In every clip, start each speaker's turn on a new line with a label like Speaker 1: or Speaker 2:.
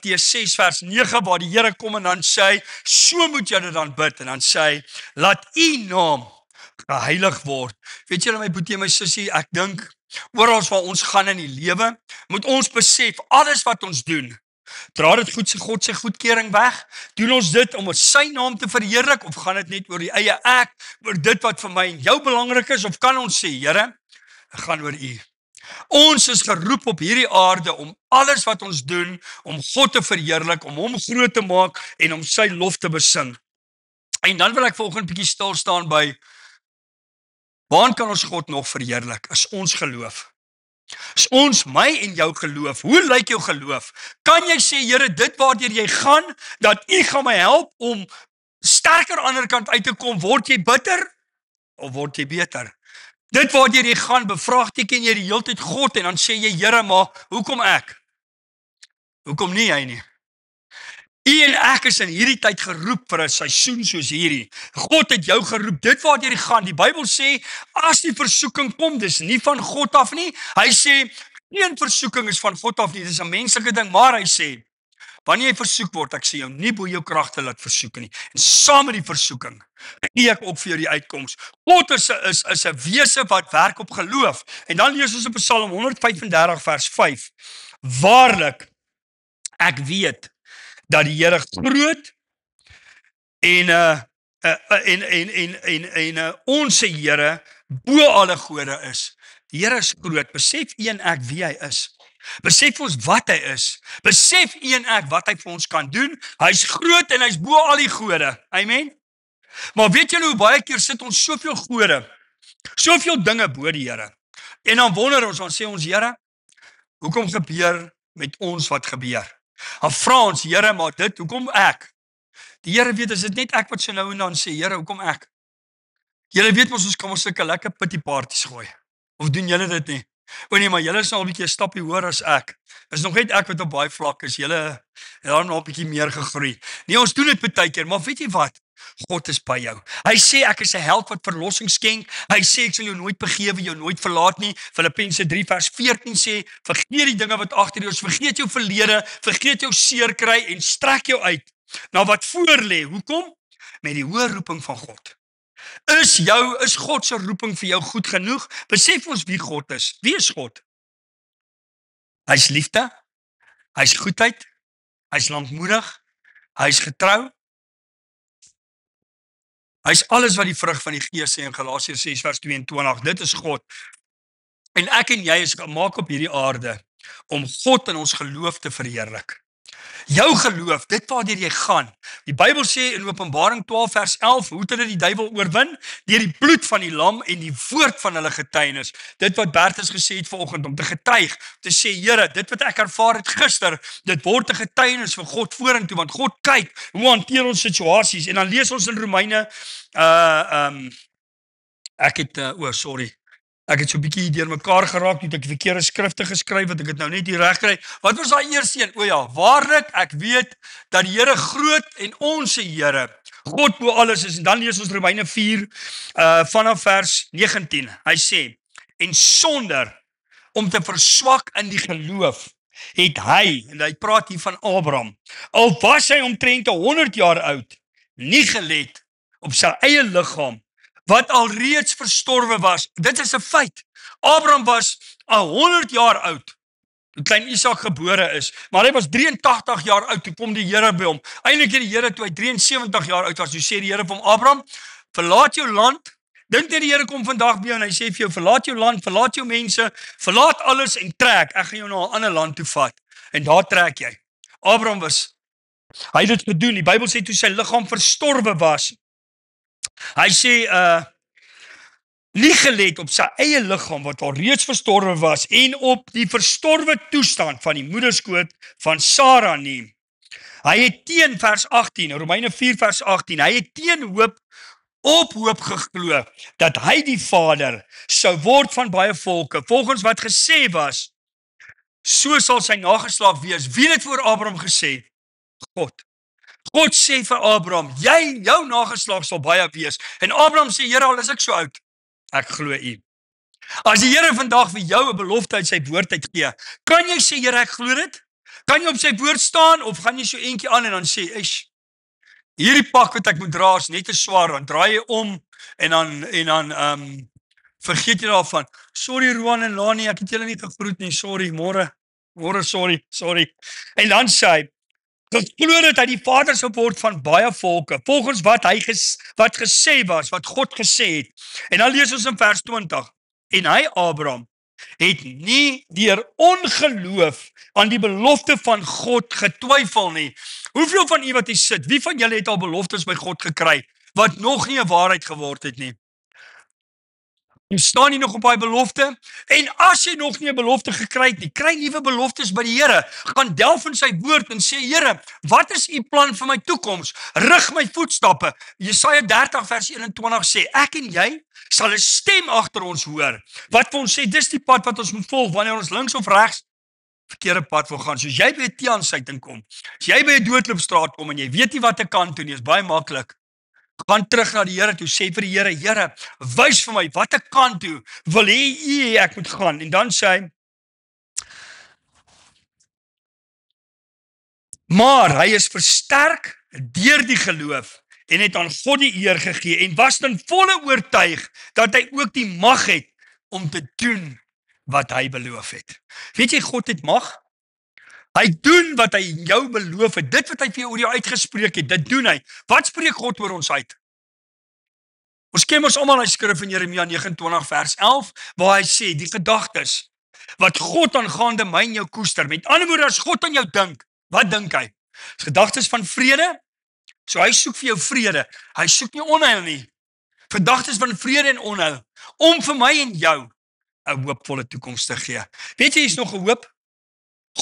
Speaker 1: Matteus 6 vers 9 waar die Here kom en dan sê, so moet jy dit dan bid en dan sê, laat u naam geheilig word. Weet julle my boetie en my sussie, ek dink oral waar ons gaan in die lewe, moet ons besef alles wat ons doen, dra dit God se goedkeuring weg? Doen ons dit om sy naam te verheerlik of gaan dit net oor die eie ek, oor dit wat vir my en jou belangrik is, of kan ons sê, Here, dit gaan oor u. Ons is geroep op hierdie aarde om alles wat ons doen, om God te verheerlik, om hom groot te maak en om sy lof te besing. En dan wil ek vanoggend 'n bietjie stil staan by, waar kan ons God nog verheerlik? Is ons geloof. Is ons, my en jou geloof. Hoe lyk jou geloof? Kan jy sê, Here, dit waardeur jy gaan, dat u gaan my help om sterker aan die ander kant uit te kom, word jy bitter of word jy beter? Dit waardeur jy gaan, bevraagteken jy die hele tyd God en dan sê jy, Here, maar hoekom ek? Hoekom nie jy nie? U en ek is in hierdie tyd geroep vir 'n seisoen soos hierdie. God het jou geroep, dit waardeur jy gaan. Die Bybel sê, as die versoeking kom, dis nie van God af nie. Hy sê, geen versoeking is van God af nie, dis 'n menslike ding, maar hy sê, wanneer jy versoek word, ek sê jou nie bo jou krag te laat versoek nie. En saam met die versoeking, gee ek ook vir jou die uitkoms. God is 'n wese wat werk op geloof. En dan lees ons op Psalm 135 vers 5. Waarlik, ek weet dat die Here groot en ons Here bo alle gode is. Die Here is groot. Besef u en ek wie hy is. Besef ons wat hy is. Besef u en ek wat hy vir ons kan doen. Hy's groot en hy's bo al die gode. Amen. Maar weet julle hoe baie keer sit ons soveel gode, soveel dinge bo die Here. En dan wonder ons, dan sê ons, Here, hoekom gebeur met ons wat gebeur? Dan vra ons, Here, maar dit, hoekom ek? Die Here weet, is dit net ek wat so nou en dan sê, Here, hoekom ek? Julle weet ons kan ons sulke lekker pity parties gooi. Of doen julle dit nie? O nee, maar julle is nou al 'n bietjie 'n stappie hoër as ek. Is nog net ek wat op baie vlak is. Julle het dan nog 'n bietjie meer gegroei. Nee, ons doen dit baie keer, maar weet jy wat? God is by jou. Hy sê ek is 'n held wat verlossing skenk. Hy sê ek sal jou nooit begewe, jou nooit verlaat nie. Filippense 3 vers 14 sê, vergeet die dinge wat agter jou is, vergeet jou verlede, vergeet jou seer kry en strek jou uit na wat voor lê. Hoekom? Met die hoë roeping van God. Is God se roeping vir jou goed genoeg? Besef ons wie God is. Wie is God? Hy's liefde, hy's goedheid, hy's lankmoedig, hy's getrou. Hy's alles wat die vrug van die Gees sê in Galasiërs 6 vers 22. Dit is God. En ek en jy is gemaak op hierdie aarde om God in ons geloof te verheerlik. Jou geloof, dit waardeur jy gaan. Die Bybel sê in Openbaring 12 vers 11, hoe het hulle die duiwel oorwin? Deur die bloed van die lam en die woord van hulle getuienis. Dit wat Bertus gesê het vanoggend, om te getuig, te sê, Here, dit wat ek ervaar het gister, dit word 'n getuienis vir God vorentoe, want God kyk, hoe hanteer ons situasies, en dan lees ons in Romeine, ek het so 'n bietjie deur mekaar geraak, toe ek die verkeerde skrifte geskryf, want ek het nou net hier reg kry. Wat was daai eerste een? O ja, waarlik, ek weet dat die Here groot en ons Here, God bo alles is. En dan lees ons Romeine 4 vanaf vers 19. Hy sê, en sonder om te verswak in die geloof, het hy, en hy praat hier van Abraham, al was hy omtrent 100 jaar oud, nie gelet op sy eie liggaam, wat al reeds verstorwe was. Dit is 'n feit. Abraham was 100 jaar oud, toe klein Isak gebore is, maar hy was 83 jaar oud, toe kom die Here by hom. Eintlik het die Here, toe hy 73 jaar oud was, toe sê die Here vir hom, Abraham, verlaat jou land. Dink net die Here kom vandag by jou en hy sê vir jou, verlaat jou land, verlaat jou mense, verlaat alles en trek, ek gaan jou na 'n ander land toe vat. En daar trek jy. Abraham hy het dit gedoen. Die Bybel sê toe sy liggaam verstorwe was, hy sê, nie gelet op sy eie liggaam wat al reeds verstorwe was en op die verstorwe toestand van die moederskoot van Sara nie. Hy het teen vers 18, Romeine 4 vers 18, hy het teen hoop geglo dat hy die vader sou word van baie volke, volgens wat gesê was, so sal sy nageslag wees. Wie het voor Abraham gesê? God. God sê vir Abraham, jou nageslag sal baie wees. En Abraham sê, Here, al is ek so oud, ek glo u. As die Here vandag vir jou 'n belofte uit sy woord uitgee, kan jy sê, Here, ek glo dit? Kan jy op sy woord staan of gaan jy so eentjie aan en dan sê, "Eish, hierdie pak wat ek moet dra is net te swaar." Dan draai jy om en dan vergeet jy daarvan. "Sorry Roan en Lani, ek het julle nie gegroet nie. Sorry, môre, sorry." En dan sê hy, geglo dat hy die vader sou word van baie volke, volgens wat hy wat gesê was, wat God gesê het. En dan lees ons in vers 20. En hy, Abraham, het nie deur ongeloof aan die belofte van God getwyfel nie. Hoeveel van u wat hier sit, wie van julle het al beloftes by God gekry, wat nog nie 'n waarheid geword het nie? Jy staan nie nog op daai belofte, en as jy nog nie 'n belofte gekry het nie, kry nuwe beloftes by die Here. Gaan delf in sy woord en sê, Here, wat is u plan vir my toekoms? Rig my voetstappe. Jesaja 30 vers 21 sê, ek en jy sal 'n stem agter ons hoor, wat vir ons sê, dis die pad wat ons moet volg, wanneer ons links of regs verkeerde pad wil gaan. Soos jy by 'n T-aansluiting kom, as jy by 'n doodloopstraat kom en jy weet nie wat te kant toe nie, is baie maklik. Gaan terug na die Here toe, sê vir die Here, Here, wys vir my watter kant toe wil U ek moet gaan. En dan sê hy, maar hy is versterk deur die geloof en het aan God die eer gegee en was ten volle oortuig dat hy ook die mag het om te doen wat hy beloof het. Weet jy, God het mag. Hy doen wat hy jou beloof het. Dit wat hy vir jou oor jou uitgespreek het, dit doen hy. Wat spreek God oor ons uit? Ons ken ons almal hy skrif in Jeremia 29 vers 11, waar hy sê, die gedagtes wat God aangaande my en jou koester, met ander woorde, as God aan jou dink, wat dink hy? Is gedagtes van vrede? So hy soek vir jou vrede. Hy soek nie onheil nie. Gedagtes van vrede en onheil, om vir my en jou 'n hoopvolle toekoms te gee. Weet jy, is nog 'n hoop?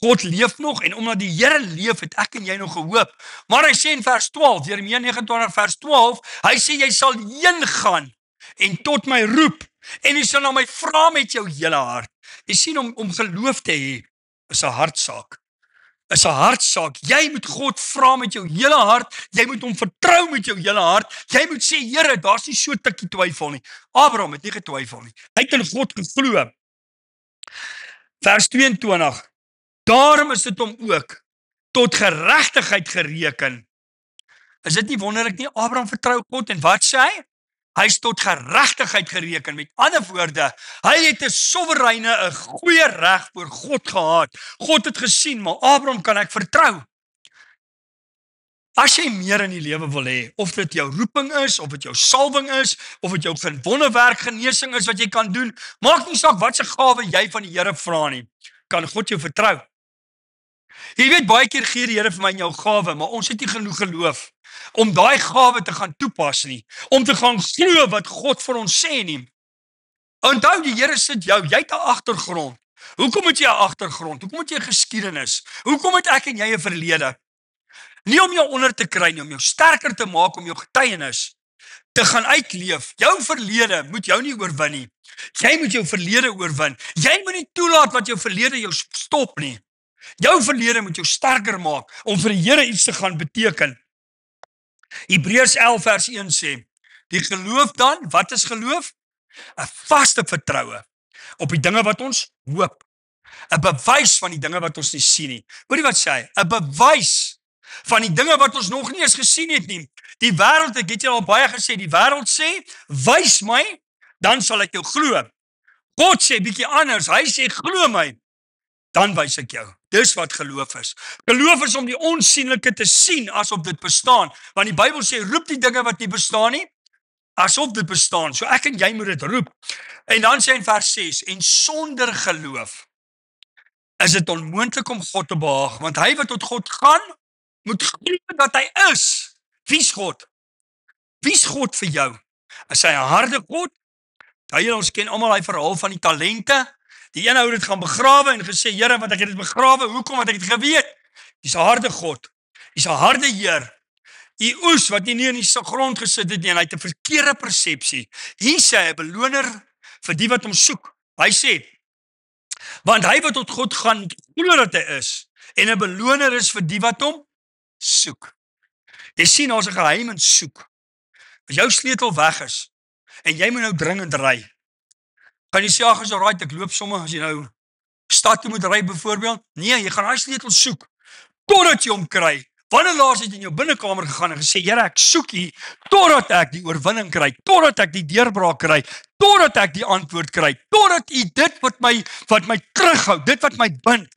Speaker 1: God leef nog, en omdat die Here leef, het ek en jy nog 'n hoop. Maar hy sê in vers 12, Jeremia 29 vers 12, hy sê, jy sal heen gaan en tot my roep, en jy sal na my vra met jou hele hart. Jy sien, om geloof te hê, is 'n hartsaak. Is 'n hartsaak. Jy moet God vra met jou hele hart, jy moet hom vertrou met jou hele hart, jy moet sê, Here, daar's nie so 'n tikkie twyfel nie. Abraham het nie getwyfel nie. Hy het in God geglo. Vers 22, daarom is dit hom ook tot geregtigheid gereken. Is dit nie wonderlik nie? Abraham vertrou God, en wat sê hy? Hy is tot geregtigheid gereken. Met ander woorde, hy het 'n soewereine, 'n goeie reg voor God gehad. God het gesien, maar Abraham kan ek vertrou. As jy meer in die lewe wil hê, of dit jou roeping is, of dit jou salwing is, of dit jou wonderwerk genesing is wat jy kan doen, maak nie saak wat se gawe jy van die Here vra nie, kan God jou vertrou. Jy weet, baie keer gee die Here vir my en jou gawe, maar ons het nie genoeg geloof om daai gawe te gaan toepas nie, om te gaan glo wat God vir ons sê nie. Onthou, die Here sit jou, jy het 'n agtergrond. Hoekom het jy 'n agtergrond? Hoekom het jy 'n geskiedenis? Hoekom het ek en jy 'n verlede? Nie om jou onder te kry nie, om jou sterker te maak, om jou getuienis te gaan uitleef. Jou verlede moet jou nie oorwin nie. Jy moet jou verlede oorwin. Jy moet nie toelaat wat jou verlede jou stop nie. Jou verlede moet jou sterker maak om vir die Here iets te gaan beteken. Hebreërs 11 vers 1 sê, die geloof dan, wat is geloof? 'n vaste vertroue op die dinge wat ons hoop. 'n bewys van die dinge wat ons nie sien nie. Hoorie wat sê hy? 'n bewys van die dinge wat ons nog nie eens gesien het nie. Die wêreld, ek het jy al baie gesê, die wêreld sê, wys my, dan sal ek jou glo. God sê bietjie anders, hy sê glo my, dan wys ek jou. Dis wat geloof is. Geloof is om die onsienlike te sien asof dit bestaan. Want die Bybel sê, roep die dinge wat nie bestaan nie, asof dit bestaan. So ek en jy moet dit roep. En dan sê in vers 6, en sonder geloof is dit onmoontlik om God te behaag, want hy wat tot God gaan, moet glo dat hy is. Wie's God? Wie's God vir jou? Is hy 'n harde God? Ons ken almal die verhaal van die talente. Die een ou het dit gaan begrawe en gesê, Here, wat ek het dit begrawe, hoekom het ek dit geweet? Hy's 'n harde God. Hy's 'n harde Heer. Die oes wat nie in die grond gesit het nie, en hy het 'n verkeerde persepsie. Hier sê hy 'n beloner vir die wat hom soek. Hy sê, want hy wat tot God gaan, glo dat hy is, en 'n beloner is vir die wat hom soek. Jy sien, daar's 'n geheim in soek. As jou sleutel weg is, en jy moet nou dringend ry, kan jy sê, ag, is alright, ek loop sommer, as jy nou stad toe moet ry byvoorbeeld? Nee, jy gaan daai sleutel soek totdat jy hom kry. Wanneer laas het jy in jou binnekamer gegaan en gesê, Here, ek soek U totdat ek die oorwinning kry, totdat ek die deurbraak kry, totdat ek die antwoord kry, totdat U dit wat my terughou, dit wat my bind,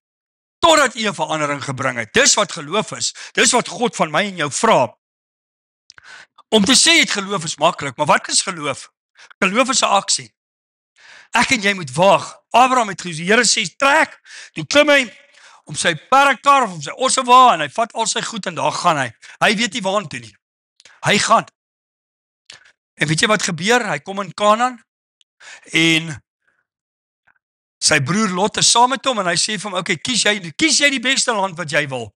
Speaker 1: totdat U 'n verandering gebring het. Dis wat geloof is. Dis wat God van my en jou vra. Om te sê het geloof is maklik, maar wat is geloof? Geloof is 'n aksie. Ek en jy moet waag. Abraham het gesê, die Here sê, trek, toe klim hy om sy perkar of om sy ossewa en hy vat al sy goed en daar gaan hy. Hy weet nie waartoe nie. Hy gaan. En weet jy wat gebeur? Hy kom in Kanaan en sy broer Lot is saam met hom en hy sê vir hom, okay, kies jy die beste land wat jy wil.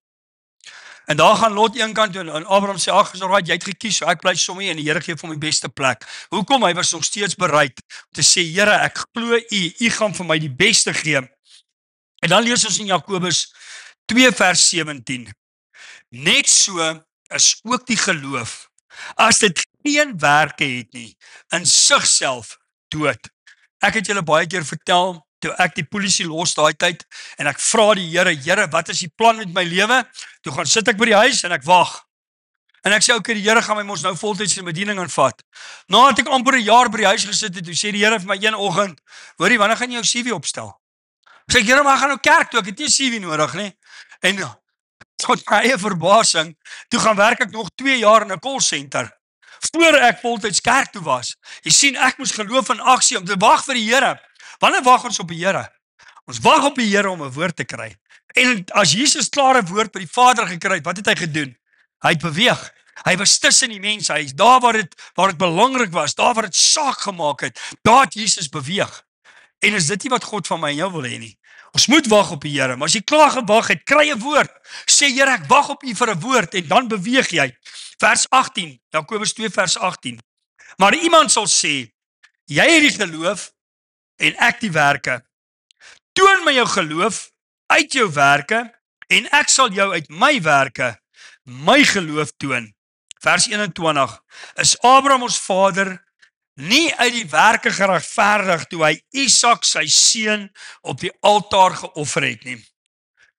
Speaker 1: En daar gaan Lot een kant toe en Abraham sê, ag, is alright, jy het gekies, so ek bly sommer en die Here gee vir hom die beste plek. Hoekom? Hy was nog steeds bereid om te sê, Here, ek glo U gaan vir my die beste gee. En dan lees ons in Jakobus 2 vers 17. Net so is ook die geloof, as dit geen werke het nie, in sigself dood. Ek het julle baie keer vertel, toe ek die polisie los daai tyd, en ek vra die Here, wat is die plan met my lewe? Toe gaan sit ek by die huis en ek wag. En ek sê, okay, die Here gaan my mos nou voltyds in bediening aanvat. Nadat ek amper 'n jaar by die huis gesit het, toe sê die Here vir my een oggend, hoorie, wanneer gaan jy jou CV opstel? Ek sê, Here, maar ek gaan nou kerk toe, ek het nie 'n CV nodig nie. En tot my eie verbasing, toe gaan werk ek nog 2 jaar in 'n call center, voor ek voltyds kerk toe was. Jy sien, ek moes geloof in aksie om te wag vir die Here. Wanneer wag ons op die Here? Ons wag op die Here om 'n woord te kry. En as Jesus klaar 'n woord by die Vader gekry het, wat het hy gedoen? Hy het beweeg. Hy was tussen die mense. Hy is daar waar dit belangrik was, daar waar dit saak gemaak het. Daar het Jesus beweeg. En is dit nie wat God van my en jou wil hê nie? Ons moet wag op die Here, maar as jy klaar gewag het, kry 'n woord. Sê, Here, ek wag op U vir 'n woord en dan beweeg jy. Vers 18, Jakobus 2 vers 18. Maar iemand sal sê, jy het die geloof en ek die werke. Toon my jou geloof uit jou werke en ek sal jou uit my werke my geloof toon. Vers 21. Is Abraham ons vader nie uit die werke geregverdig toe hy Isak sy seun op die altaar geoffer het nie?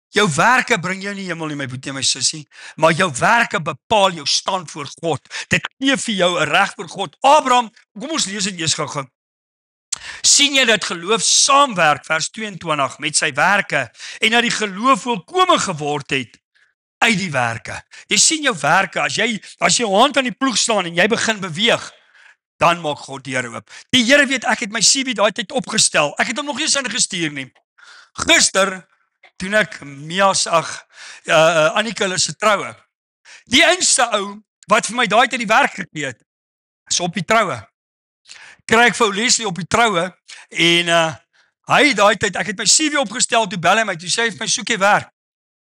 Speaker 1: Jou werke bring jou nie hemel nie, my boetie en my sussie, maar jou werke bepaal jou stand voor God. Dit gee vir jou 'n reg voor God. Abraham, kom ons lees dit eers gou-gou. Sien jy dat geloof saamwerk, vers 22, met sy werke, en dat die geloof volkome geword het uit die werke. Jy sien jou werke, as jy jou hand aan die ploeg slaan en jy begin beweeg, dan maak God deure oop. Die Here weet, ek het my CV daai tyd opgestel. Ek het hom nog nie eens ingestuur nie. Gister, toen ek Annika se troue, die enigste ou wat vir my daai tyd die werk gegee het, is op die troue. Kry ek vir Leslie op die troue, en hy daai tyd, ek het my CV opgestel, toe bel hy my, toe sê hy vir my, soek jy werk?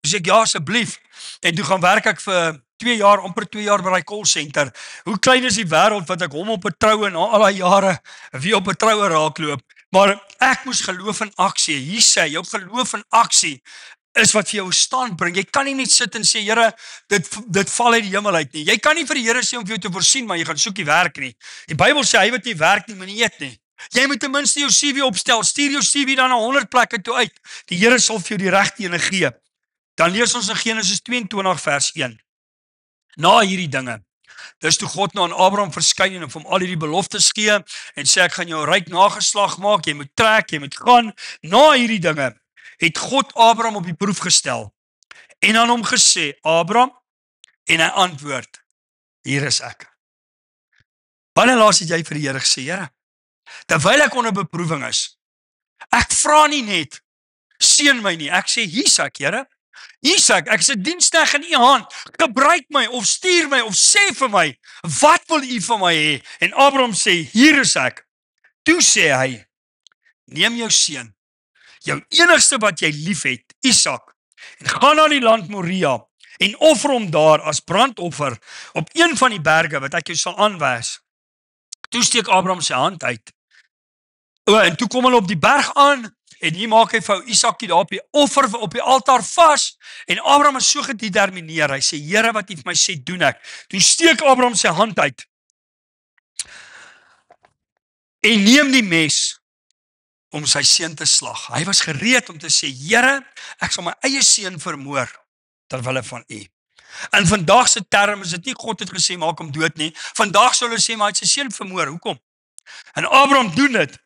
Speaker 1: Toe sê ek, ja, asseblief. En toe gaan werk ek vir 2 jaar, amper 2 jaar by die call center. Hoe klein is die wêreld wat ek hom op 'n troue na al die jare wie op 'n troue raakloop. Maar ek moes geloof in aksie. Hier sê jou geloof in aksie is wat vir jou stand bring. Jy kan nie net sit en sê, Here, dit val uit die hemel uit nie. Jy kan nie vir die Here sê om vir jou te voorsien, maar jy gaan soek die werk nie. Die Bybel sê hy wat nie werk nie, moet nie eet nie. Jy moet ten minste jou CV opstel. Stuur jou CV dan na 100 plekke toe uit. Die Here sal vir jou die regte ene gee. Dan lees ons in Genesis 22 vers 1. Na hierdie dinge, dis toe God nou aan Abraham verskyn en hom al hierdie beloftes gee en sê, ek gaan jou ryk nageslag maak, jy moet trek, jy moet gaan. Na hierdie dinge het God Abraham op die proef gestel en aan hom gesê, Abraham, en hy antwoord, hier is ek. Wanneer laas het jy vir die Here gesê, Here, terwyl ek onder beproewing is, ek vra nie net, seën my nie, ek sê, hier's ek, Here. Isak, ek is 'n diensknegt in U hand, gebruik my, of stuur my, of sê vir my, wat wil U van my hê? En Abraham sê, hier is ek. Toe sê hy, neem jou seun, jou enigste wat jy lief het, Isak, en gaan na die land Moria, en offer hom daar as brandoffer, op een van die berge, wat ek jou sal aanwys. Toe steek Abraham sy hand uit, en toe kom hulle op die berg aan, en hier maak hy vir Isaakie daar op die offer, op die altaar vas, en Abraham is so gedetermineer, hy sê, Here, wat U vir my sê, doen ek. Toe steek Abraham sy hand uit, en neem die mes, om sy seun te slag. Hy was gereed om te sê, Here, ek sal my eie seun vermoor terwille van U. In vandag se term is dit nie God het gesê maak hom dood nie. Vandag sal hulle sê maar hy het sy seun vermoor. Hoekom? En Abraham doen dit.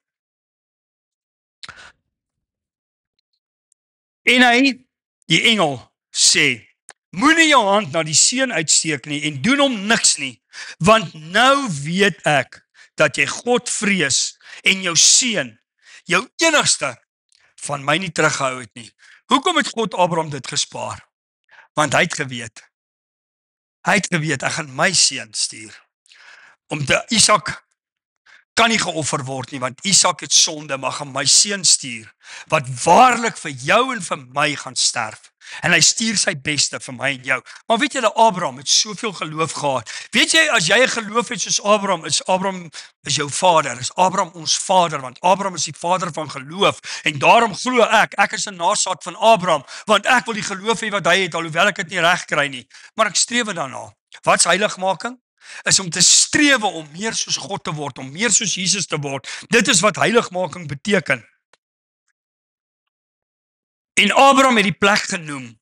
Speaker 1: En hy, die engel, sê, moenie jou hand na die seun uitsteek nie en doen hom niks nie, want nou weet ek dat jy God vrees en jou seun, jou enigste, van my nie teruggehou het nie. Hoekom het God Abraham dit gespaar? Want hy het geweet, ek gaan my seun stuur. Isak kan nie geoffer word nie, want Isak het sonde, maar gaan my seun stuur, wat waarlik vir jou en vir my gaan sterf. En hy stuur sy beste vir my en jou. Maar weet jy, Abraham het soveel geloof gehad. Weet jy, as jy 'n geloof het soos Abraham is jou vader, is Abraham ons vader, want Abraham is die vader van geloof. En daarom glo ek is 'n nageslag van Abraham, want ek wil die geloof hê wat hy het, alhoewel ek dit nie reg kry nie. Maar ek streef daarna. Wat's heiligmaking? Is om te strewe om meer soos God te word, om meer soos Jesus te word. Dit is wat heiligmaking beteken. En Abraham het die plek genoem,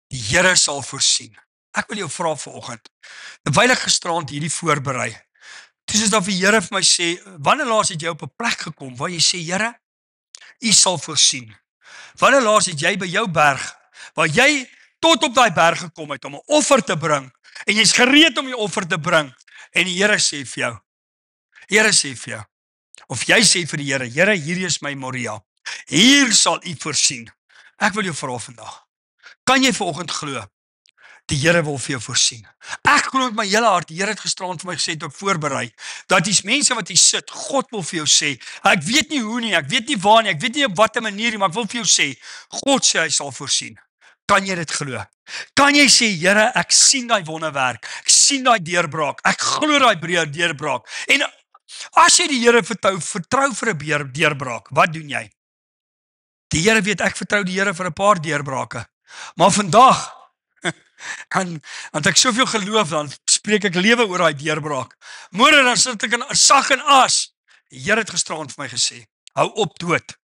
Speaker 1: die Here sal voorsien. Ek wil jou vra vanoggend, terwyl ek gisteraand hierdie voorberei, toe is daar die Here vir my sê, wanneer laas het jy op 'n plek gekom, waar jy sê, Here, U sal voorsien. Wanneer laas het jy by jou berg, waar jy tot op daai berg gekom het, om 'n offer te bring, en jy's gereed om die offer te bring, en die Here sê vir jou, of jy sê vir die Here, Here, hier is my Moria, hier sal U voorsien. Ek wil jou vra vandag, kan jy vanoggend glo, die Here wil vir jou voorsien? Ek glo met my hele hart, die Here het gisteraand vir my gesê, toe ek voorberei, dat die mense wat hier sit, God wil vir jou sê, ek weet nie hoe nie, ek weet nie waar nie, ek weet nie op watter manier nie, maar ek wil vir jou sê, God sê hy sal voorsien. Kan jy dit glo? Kan jy sê, Here, ek sien daai wonderwerk, ek sien daai deurbraak, ek glo daai deurbraak, en as jy die Here vertrou vir 'n deurbraak, wat doen jy? Die Here weet, ek vertrou die Here vir 'n paar deurbrake, maar vandag, want ek soveel geloof, dan spreek ek lewe oor daai deurbraak. Môre dan sit ek in sag en as. Die Here het gisteraand vir my gesê, hou op dood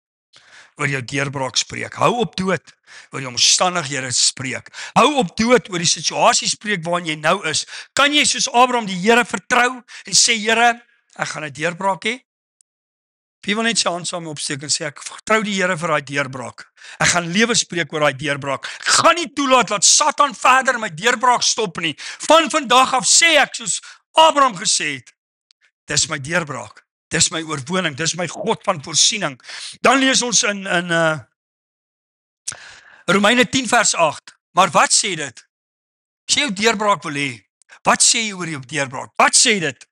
Speaker 1: oor jou deurbraak spreek. Hou op dood oor jou omstandighede spreek. Hou op dood oor die situasie spreek waarin jy nou is. Kan jy soos Abraham die Here vertrou en sê, Here, ek gaan 'n deurbraak hê? Wie wil net sy hand saam opsteek en sê, ek vertrou die Here vir daai deurbraak. Ek gaan lewe spreek oor daai deurbraak. Ek gaan nie toelaat dat Satan verder my deurbraak stop nie. Van vandag af sê ek, soos Abraham gesê het, dis my deurbraak. Dis my oorwinning, dis my God van voorsiening. Dan lees ons in Romeine 10 vers 8. Maar wat sê dit? As jy jou deurbraak wil hê, wat sê jy oor jou deurbraak? Wat sê dit?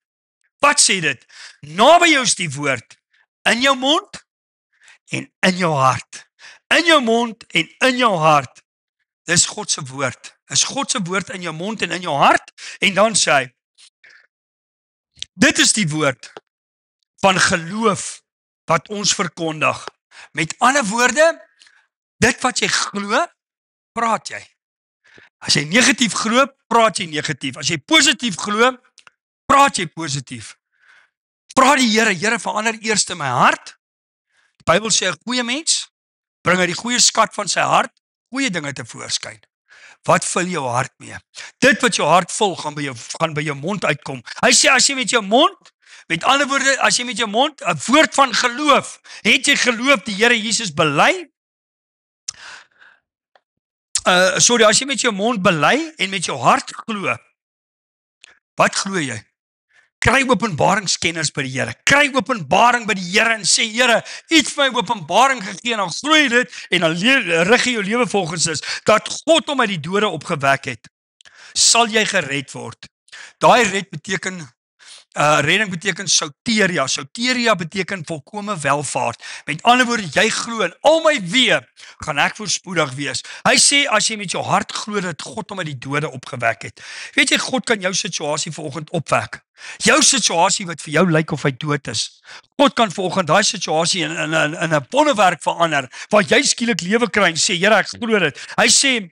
Speaker 1: Wat sê dit? Naby jou is die woord, in jou mond en in jou hart. In jou mond en in jou hart. Dis God se woord. Is God se woord in jou mond en in jou hart? En dan sê hy, dit is die woord van geloof wat ons verkondig. Met ander woorde, dit wat jy glo, praat jy. As jy negatief glo, praat jy negatief. As jy positief glo, praat jy positief. Praat die Here, Here, verander eers in my hart. Die Bybel sê 'n goeie mens bring uit die goeie skat van sy hart goeie dinge tevoorskyn. Wat vul jou hart mee? Dit wat jou hart vul, gaan by jou mond uitkom. Hy sê, as jy met jou mond, met ander woorde, as jy met jou mond 'n woord van geloof, het jy geloof die Here Jesus bely? As jy met jou mond bely en met jou hart glo, wat glo jy? Kry openbaringskenners by die Here. Kry openbaring by die Here en sê, Here, U het vir my openbaring gegee, en dan glo jy dit, en dan rig jy jou lewe volgens is, dat God hom uit die dode opgewek het, sal jy gered word. Daai redding beteken soteria. Soteria beteken volkome welvaart. Met ander woorde, jy glo in al my weë, gaan ek voorspoedig wees. Hy sê, as jy met jou hart glo dat God hom uit die dode opgewek het. Weet jy, God kan jou situasie vanoggend opwek. Jou situasie wat vir jou lyk of hy dood is. God kan vanoggend daai situasie in 'n wonderwerk verander, waar jy skielik lewe kry en sê, Here, ek glo dit. Hy sê,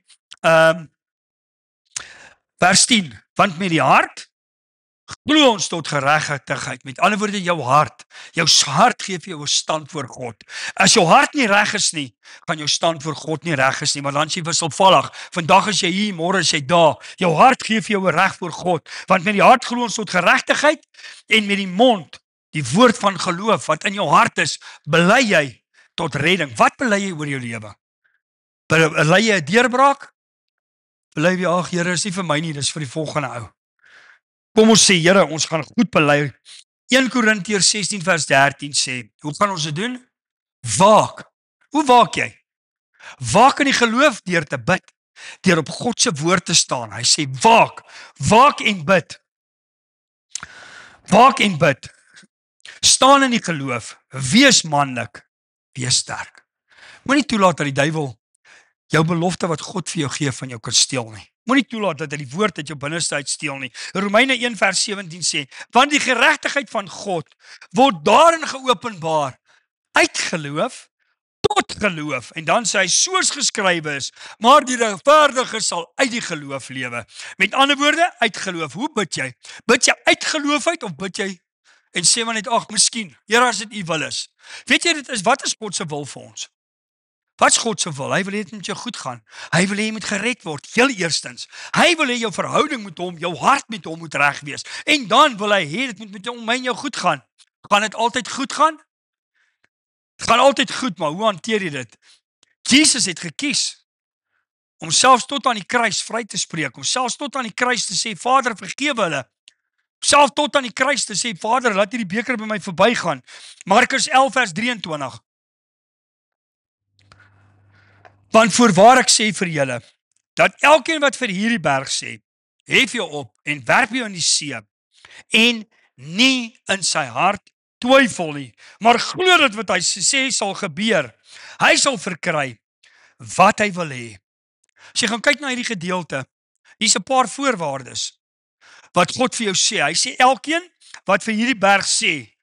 Speaker 1: vers 10, want met die hart Glo ons tot geregtigheid. Met ander woorde, jou hart gee vir jou 'n stand voor God. As jou hart nie reg is nie, gaan jou stand voor God nie reg is nie, want dan is jy wisselvallig. Vandag is jy hier, môre is jy daar. Jou hart gee vir jou 'n reg voor God, want met die hart glo ons tot geregtigheid en met die mond, die woord van geloof wat in jou hart is, bely jy tot redding. Wat bely jy oor jou lewe? Bely jy 'n deurbraak? Bely jy, ag Here, is nie vir my nie, dis vir die volgende ou. Kom ons sê, Here, ons gaan goed bely. 1 Korintiërs 16 vers 13 sê, hoe gaan ons dit doen? Waak. Hoe waak jy? Waak in die geloof deur te bid, deur op God se woord te staan. Hy sê, waak en bid. Waak en bid. Staan in die geloof, wees manlik, wees sterk. Moenie toelaat dat die duiwel jou belofte wat God vir jou gee van jou kan steel nie. Moenie toelaat dat hy die woord uit jou binneste uit steel nie. Romeine 1 vers 17 sê, want die geregtigheid van God word daarin geopenbaar, uit geloof tot geloof. En dan sê hy, soos geskrywe is, maar die regverdige sal uit die geloof lewe. Met ander woorde, uit geloof. Hoe bid jy? Bid jy uit geloof uit, of bid jy en sê maar net, ag, miskien, Here, as dit U wil is. Weet jy, wat is God se wil vir ons? Wat is God se wil? Hy wil hê dit met jou goed gaan. Hy wil hê jy moet gered word, heel eerstens. Hy wil hê jou verhouding met hom, jou hart met hom moet reg wees. En dan wil hy hê dit moet met hom en jou goed gaan. Gaan dit altyd goed gaan? Het gaan altyd goed, maar hoe hanteer jy dit? Jesus het gekies om selfs tot aan die kruis vry te spreek, om selfs tot aan die kruis te sê, Vader, vergewe hulle. Self tot aan die kruis te sê, Vader, laat hierdie beker by my verbygaan. Markus 11 vers 23. Want voorwaar ek sê vir julle, dat elkeen wat vir hierdie berg sê, hef jou op en werp jou in die see, en nie in sy hart twyfel nie, maar glo dat wat hy sê sal gebeur. Hy sal verkry wat hy wil hê. As jy gaan kyk na hierdie gedeelte, hier's 'n paar voorwaardes wat God vir jou sê. Hy sê elkeen wat vir hierdie berg sê,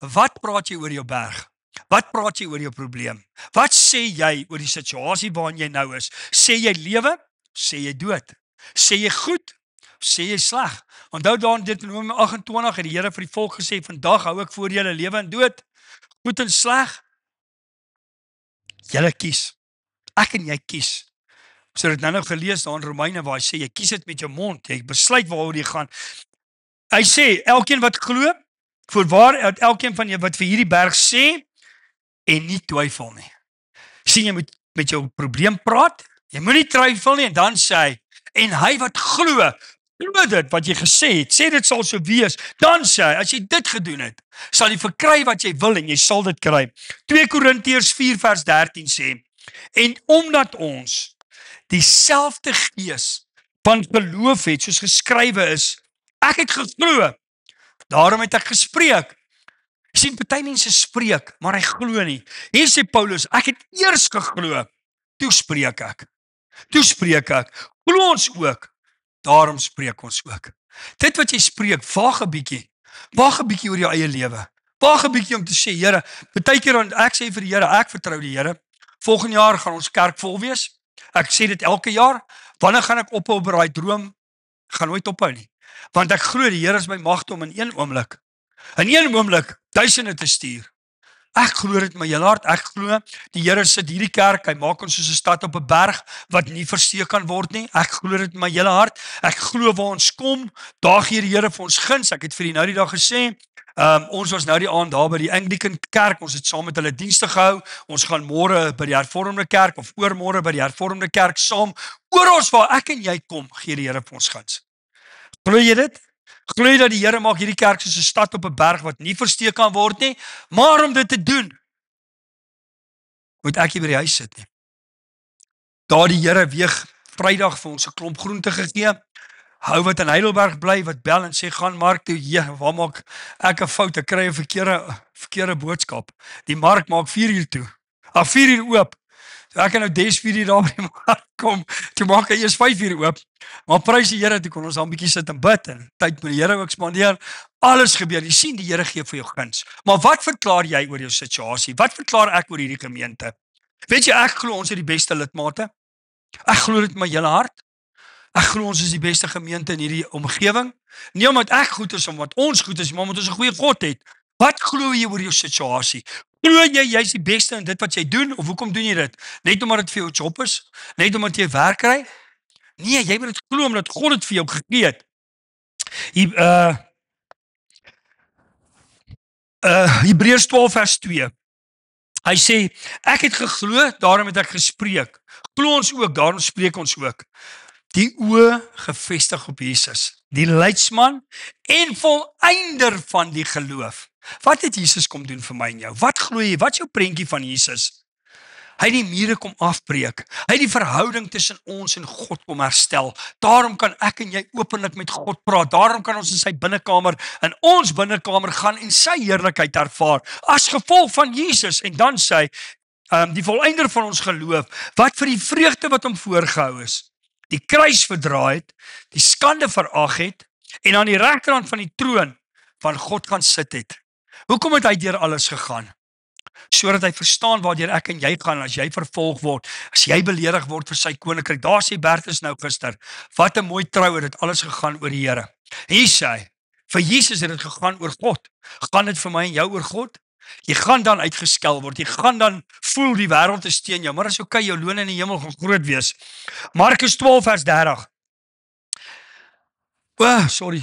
Speaker 1: wat praat jy oor jou berg? Wat praat jy oor jou probleem? Wat sê jy oor die situasie waarin jy nou is? Sê jy lewe? Sê jy dood? Sê jy goed? Sê jy sleg? Onthou daar in Deuteronomium 28 het die Here vir die volk gesê, vandag hou ek voor julle lewe en dood, goed en sleg. Julle kies. Ek en jy kies. So het nou gelees daar in Romeine waar hy sê, jy kies dit met jou mond, jy besluit waaroor jy gaan. Hy sê, elkeen wat glo, voorwaar elkeen van julle wat vir hierdie berg sê, en nie twyfel nie. Sien, jy moet met jou probleem praat, jy moet nie twyfel nie, en dan sê hy, en hy wat glo dit wat jy gesê het, sê dit sal so wees, dan sê hy, as jy dit gedoen het, sal jy verkry wat jy wil, en jy sal dit kry. 2 Korintiërs 4 vers 13 sê, en omdat ons dieselfde gees van geloof het, soos geskrywe is, ek het geglo, daarom het ek gespreek. Jy sien, party mense spreek, maar hy glo nie. Hier sê Paulus, ek het eers geglo, toe spreek ek. Glo ons ook, daarom spreek ons ook. Dit wat jy spreek, waag 'n bietjie oor jou eie lewe. Waag 'n bietjie om te sê, Here, partykeer dan ek sê vir die Here, ek vertrou die Here. Volgende jaar gaan ons kerk vol wees. Ek sê dit elke jaar. Wanneer gaan ek ophou oor daai droom? Gaan nooit ophou nie. Want ek glo die Here is my magte om in een oomblik duisende te stuur. Ek glo dit met my hele hart. Ek glo die Here sit hierdie kerk, hy maak ons soos 'n stad op 'n berg wat nie versteek kan word nie. Ek glo dit met my hele hart. Ek glo waar ons kom, daar gee die Here vir ons guns. Ek het vir die nou die dag gesê, ons was nou die aand daar by die Anglican kerk, ons het saam met hulle dienste gehou. Ons gaan môre by die Hervormde kerk of oormôre by die Hervormde kerk saam. Oral waar ek en jy kom, gee die Here vir ons guns. Glo jy dit? Glo jy dat die Here maak hierdie kerk soos 'n stad op 'n berg wat nie versteek kan word nie, maar om dit te doen, moet ek nie by die huis sit nie. Daar die Here weeg Vrydag vir ons 'n klomp groente gegee. Hou wat in Heidelberg bly, wat bel en sê, gaan mark toe, waar maak ek 'n fout, ek kry 'n verkeerde boodskap. Die mark maak 4 uur toe, 4 uur oop. So ek kan nou 4 uur daar by die mark kom, toe maak hy eers 5 uur oop. Maar prys die Here, toe kon ons al 'n bietjie sit en bid, en tyd met die Here ook spandeer. Alles gebeur, jy sien die Here gee vir jou guns. Maar wat verklaar jy oor jou situasie? Wat verklaar ek oor hierdie gemeente? Weet jy, ek glo ons het die beste lidmate. Ek glo dit met my hele hart. Ek glo ons is die beste gemeente in hierdie omgewing. Nie omdat ek goed is, omdat ons goed is, maar omdat ons 'n goeie God het. Wat glo jy oor jou situasie? Glo jy jy's die beste in dit wat jy doen, of hoekom doen jy dit? Net omdat dit vir jou job is? Net omdat jy werk kry? Nee, jy moet dit glo omdat God dit vir jou gegee het. Hebreërs 12 vers 2. Hy sê, ek het geglo, daarom het ek gespreek. Glo ons ook, daarom spreek ons ook. Die oë gefestig op Jesus, die leidsman en volëinder van die geloof. Wat het Jesus kom doen vir my en jou? Wat glo jy? Wat is jou prentjie van Jesus? Hy het die mure kom afbreek. Hy het die verhouding tussen ons en God kom herstel. Daarom kan ek en jy openlik met God praat. Daarom kan ons in sy binnekamer, in ons binnekamer gaan en sy heerlikheid ervaar. As gevolg van Jesus. En dan sê hy, die volëinder van ons geloof, wat vir die vreugde wat hom voorgehou is, die kruis verdra het, die skande verag het, en aan die regterhand van die troon van God gaan sit het. Hoekom het hy deur alles gegaan? Sodat hy verstaan waardeur ek en jy gaan, as jy vervolg word, as jy beledig word vir sy koninkryk. Daar sê Bertus nou gister, wat 'n mooi trou het dit alles gegaan oor die Here. Hier sê hy, vir Jesus het dit gegaan oor God. Gaan dit vir my en jou oor God? Jy gaan dan uitgeskel word, jy gaan dan voel die wêreld is teen jou, maar as okay, jou loon in die hemel gaan groot wees. Markus 12 vers 30. Sorry,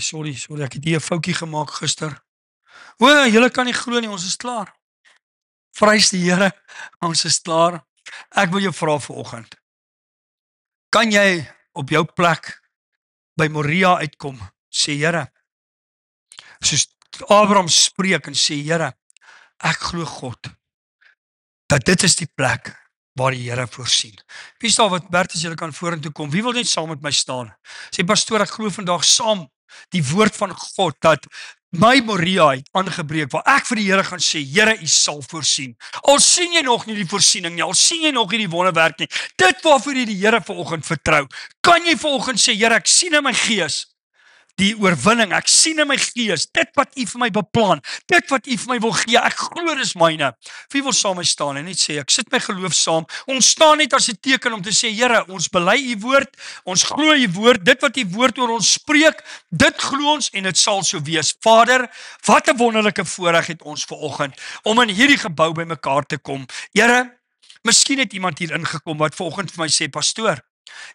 Speaker 1: ek het hier 'n foutjie gemaak gister. Julle kan nie glo nie, ons is klaar. Prys die Here, ons is klaar. Ek wil jou vra vanoggend. Kan jy op jou plek by Moria uitkom, sê Here, soos Abraham spreek en sê Here, ek glo God, dat dit is die plek waar die Here voorsien. Wie is daar wat Bertus julle kan vorentoe kom? Wie wil net saam met my staan? Sê pastoor, ek glo vandag saam die woord van God, dat my Moria het aangebreek, waar ek vir die Here gaan sê, Here, U sal voorsien. Al sien jy nog nie die voorsiening nie, al sien jy nog nie die wonderwerk nie, dit waarvoor jy die Here vanoggend vertrou, kan jy vanoggend sê, Here, ek sien in my gees die oorwinning, ek sien in my gees, dit wat U vir my beplan, dit wat U vir my wil gee, ek glo dis myne. Wie wil saam met my staan en net sê, ek sit my geloof saam, ons staan net as 'n teken om te sê, Here, ons bely U woord, ons glo U woord, dit wat U woord oor ons spreek, dit glo ons en dit sal so wees. Vader, wat 'n wonderlike voorreg het ons vanoggend, om in hierdie gebou by mekaar te kom. Here, miskien het iemand hier ingekom wat vanoggend vir my sê, pastoor,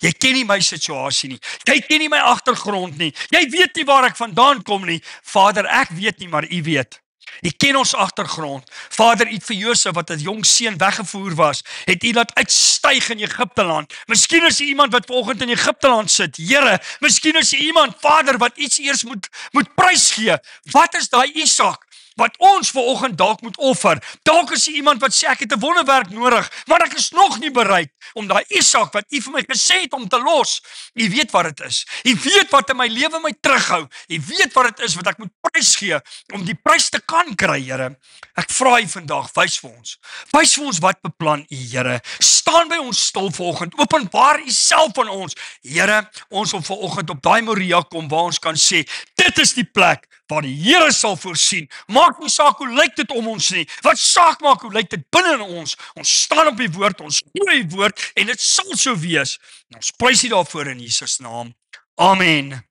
Speaker 1: jy ken nie my situasie nie. Jy ken nie my agtergrond nie. Jy weet nie waar ek vandaan kom nie. Vader, ek weet nie, maar U weet. U ken ons agtergrond. Vader, U het vir Josef wat 'n jong seun weggevoer was, het U laat uitstyg in Egipte land. Miskien is U iemand wat vanoggend in Egipte land sit. Here, miskien is U iemand, Vader, wat iets eers moet prysgee. Wat is daai Isak wat ons vanoggend dalk moet offer? Dalk is iemand wat sê ek het 'n wonderwerk nodig, maar ek is nog nie bereid om daai Isak wat U vir my gesê het om te los. U weet wat dit is. U weet wat in my lewe my terughou. U weet wat dit is wat ek moet prysgee om die prys te kan kry, Here. Ek vra U vandag, wys vir ons. Wys vir ons wat beplan U, Here. Staan by ons stil vanoggend. Openbaar U self aan ons. Here, ons wil vanoggend op daai Moria kom waar ons kan sê, dit is die plek waar die Here sal voorsien. Maak nie saak hoe lyk dit om ons nie. Wat saak maak hoe lyk dit binne in ons. Ons staan op die woord, ons glo die woord en dit sal so wees. En ons prys U daarvoor in Jesus naam. Amen.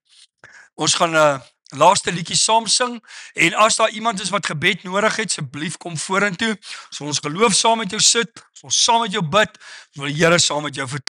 Speaker 1: Ons gaan 'n laaste liedjie saam sing en as daar iemand is wat gebed nodig het, asseblief kom vorentoe. Ons geloof saam met jou sit, ons saam met jou bid, ons wil die Here saam met jou vertrou.